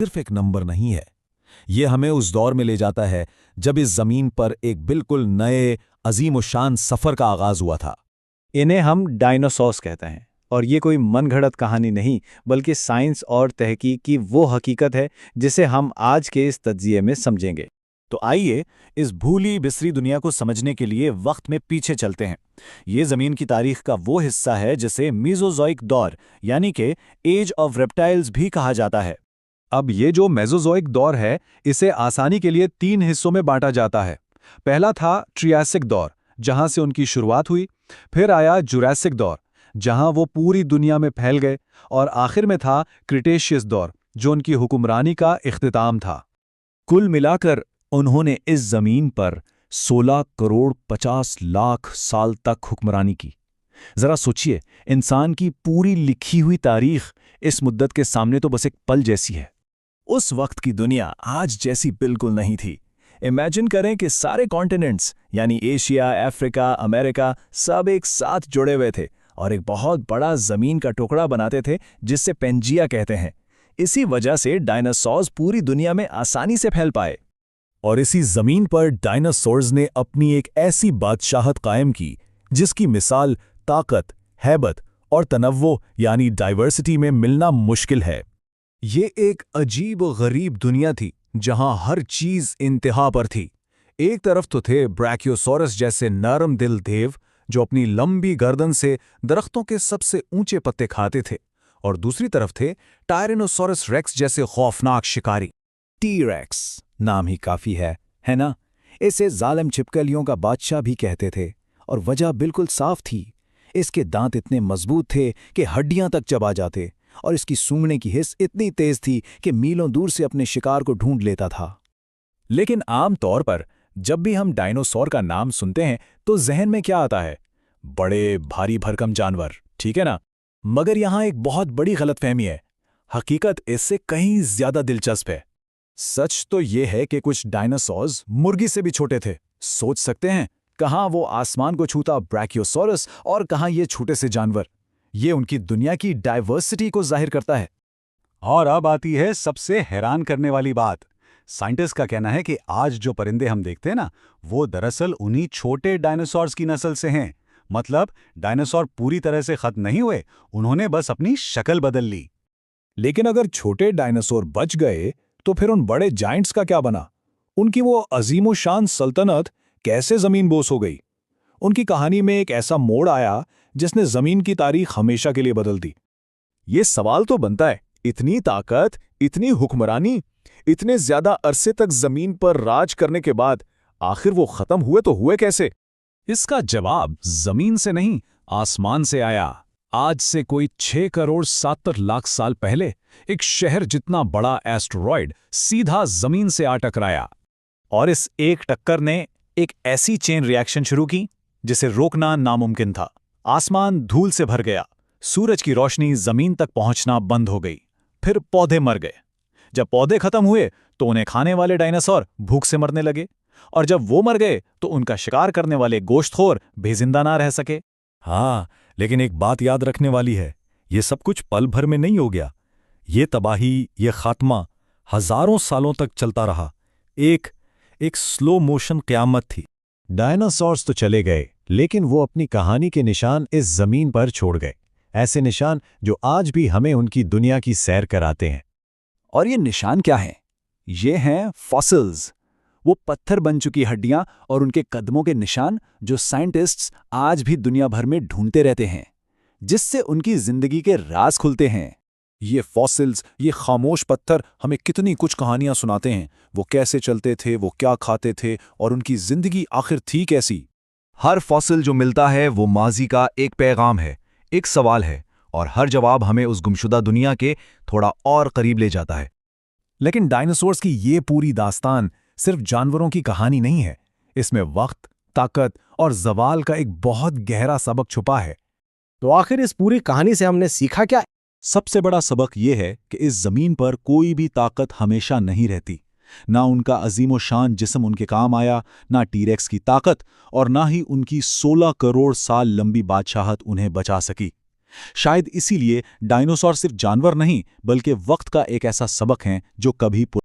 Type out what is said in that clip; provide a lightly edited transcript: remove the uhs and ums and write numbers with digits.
सिर्फ एक नंबर नहीं है। ये हमें उस दौर में ले जाता है जब इस जमीन पर एक बिल्कुल नए अजीम-ओ-शान सफर का आगाज हुआ था। इन्हें हम डायनासोर्स कहते हैं और ये कोई मनगढ़ंत कहानी नहीं बल्कि साइंस और तहकीक की वो हकीकत है जिसे हम आज के इस तज्जिये में समझेंगे। तो आइए इस भूली बिसरी दुनिया को समझने के लिए वक्त में पीछे चलते हैं। ये जमीन की तारीख का वो हिस्सा है जिसे मीज़ोज़ोइक दौर यानी कि एज ऑफ रेप्टाइल्स भी कहा जाता है। अब ये जो मेसोजोइक दौर है इसे आसानी के लिए 3 हिस्सों में बांटा जाता है। पहला था ट्रियासिक दौर, जहां से उनकी शुरुआत हुई। फिर आया जुरासिक दौर, जहां वो पूरी दुनिया में फैल गए। और आखिर में था क्रिटेशियस दौर, जो उनकी हुक्मरानी का इख्तिताम था। कुल मिलाकर उन्होंने इस जमीन पर 16 करोड़ 50 लाख साल तक हुक्मरानी की। जरा सोचिए, इंसान की पूरी लिखी हुई तारीख इस मुद्दत के सामने तो बस एक पल जैसी है। उस वक्त की दुनिया आज जैसी बिल्कुल नहीं थी। इमेजिन करें कि सारे कॉन्टिनेंट्स यानी एशिया, अफ्रीका, अमेरिका सब एक साथ जुड़े हुए थे और एक बहुत बड़ा जमीन का टुकड़ा बनाते थे जिससे पेंजिया कहते हैं। इसी वजह से डायनासोर्स पूरी दुनिया में आसानी से फैल पाए। और इसी जमीन पर डायनासोर्स ने अपनी एक ऐसी बादशाहत कायम की जिसकी मिसाल ताकत, हैबत और तनव्वो यानी डाइवर्सिटी में मिलना मुश्किल है। ये एक अजीब व गरीब दुनिया थी जहां हर चीज इंतहा पर थी। एक तरफ तो थे ब्रैकियोसॉरस जैसे नरम दिल देव जो अपनी लंबी गर्दन से दरख्तों के सबसे ऊंचे पत्ते खाते थे, और दूसरी तरफ थे टायरेनोसॉरस रेक्स जैसे खौफनाक शिकारी। टी-रेक्स नाम ही काफी है ना? इसे जालिम छिपकलियों का बादशाह भी कहते थे और वजह बिल्कुल साफ थी। इसके दांत इतने मजबूत थे कि हड्डियां तक चबा जाते और इसकी सूंघने की हिस्स इतनी तेज थी कि मीलों दूर से अपने शिकार को ढूंढ लेता था। लेकिन आम तौर पर जब भी हम डायनासोर का नाम सुनते हैं तो जहन में क्या आता है? बड़े भारी भरकम जानवर, ठीक है ना? मगर यहां एक बहुत बड़ी गलतफहमी है। हकीकत इससे कहीं ज्यादा दिलचस्प है। सच तो यह है कि कुछ डायनासोर्स मुर्गी से भी छोटे थे। सोच सकते हैं, कहां वो आसमान को छूता ब्रैकियोसॉरस और कहां ये छोटे से जानवर। ये उनकी दुनिया की डाइवर्सिटी को जाहिर करता है। और अब आती है सबसे हैरान करने वाली बात। साइंटिस्ट का कहना है कि आज जो परिंदे हम देखते हैं ना, वो दरअसल उन्हीं छोटे डायनासोर्स की नस्ल से हैं। मतलब डायनासोर पूरी तरह से खत्म नहीं हुए, उन्होंने बस अपनी शक्ल बदल ली। लेकिन अगर छोटे डायनासोर बच गए तो फिर उन बड़े जायंट्स का क्या बना? उनकी वो अजीमोशान सल्तनत कैसे जमीन बोस हो गई? उनकी कहानी में एक ऐसा मोड़ आया जिसने जमीन की तारीख हमेशा के लिए बदल दी। ये सवाल तो बनता है, इतनी ताकत, इतनी हुक्मरानी, इतने ज्यादा अरसे तक जमीन पर राज करने के बाद आखिर वो खत्म हुए तो हुए कैसे? इसका जवाब जमीन से नहीं, आसमान से आया। आज से कोई 6 करोड़ 70 लाख साल पहले एक शहर जितना बड़ा एस्टेरॉयड सीधा जमीन से आ टकराया। और इस एक टक्कर ने एक ऐसी चेन रिएक्शन शुरू की जिसे रोकना नामुमकिन था। आसमान धूल से भर गया, सूरज की रोशनी जमीन तक पहुंचना बंद हो गई। फिर पौधे मर गए। जब पौधे खत्म हुए तो उन्हें खाने वाले डायनासोर भूख से मरने लगे, और जब वो मर गए तो उनका शिकार करने वाले गोश्तखोर बेजिंदा ना रह सके। हाँ, लेकिन एक बात याद रखने वाली है, ये सब कुछ पल भर में नहीं हो गया। ये तबाही, ये खात्मा हजारों सालों तक चलता रहा। एक स्लो मोशन क़यामत थी। डायनासोर्स तो चले गए, लेकिन वो अपनी कहानी के निशान इस जमीन पर छोड़ गए। ऐसे निशान जो आज भी हमें उनकी दुनिया की सैर कराते हैं। और ये निशान क्या हैं? ये हैं फॉसिल्स, वो पत्थर बन चुकी हड्डियां और उनके कदमों के निशान जो साइंटिस्ट्स आज भी दुनिया भर में ढूंढते रहते हैं, जिससे उनकी जिंदगी के राज खुलते हैं। ये फॉसिल्स, ये खामोश पत्थर हमें कितनी कुछ कहानियां सुनाते हैं। वो कैसे चलते थे, वो क्या खाते थे, और उनकी जिंदगी आखिर थी कैसी। हर फॉसिल जो मिलता है वो माजी का एक पैगाम है, एक सवाल है, और हर जवाब हमें उस गुमशुदा दुनिया के थोड़ा और करीब ले जाता है। लेकिन डायनासोर्स की ये पूरी दास्तान सिर्फ जानवरों की कहानी नहीं है। इसमें वक्त, ताकत और जवाल का एक बहुत गहरा सबक छुपा है। तो आखिर इस पूरी कहानी से हमने सीखा क्या? सबसे बड़ा सबक यह है कि इस जमीन पर कोई भी ताकत हमेशा नहीं रहती। ना उनका अजीमोशान जिस्म उनके काम आया, ना टीरेक्स की ताकत, और ना ही उनकी 16 करोड़ साल लंबी बादशाहत उन्हें बचा सकी। शायद इसीलिए डायनासोर सिर्फ जानवर नहीं बल्कि वक्त का एक ऐसा सबक है जो कभी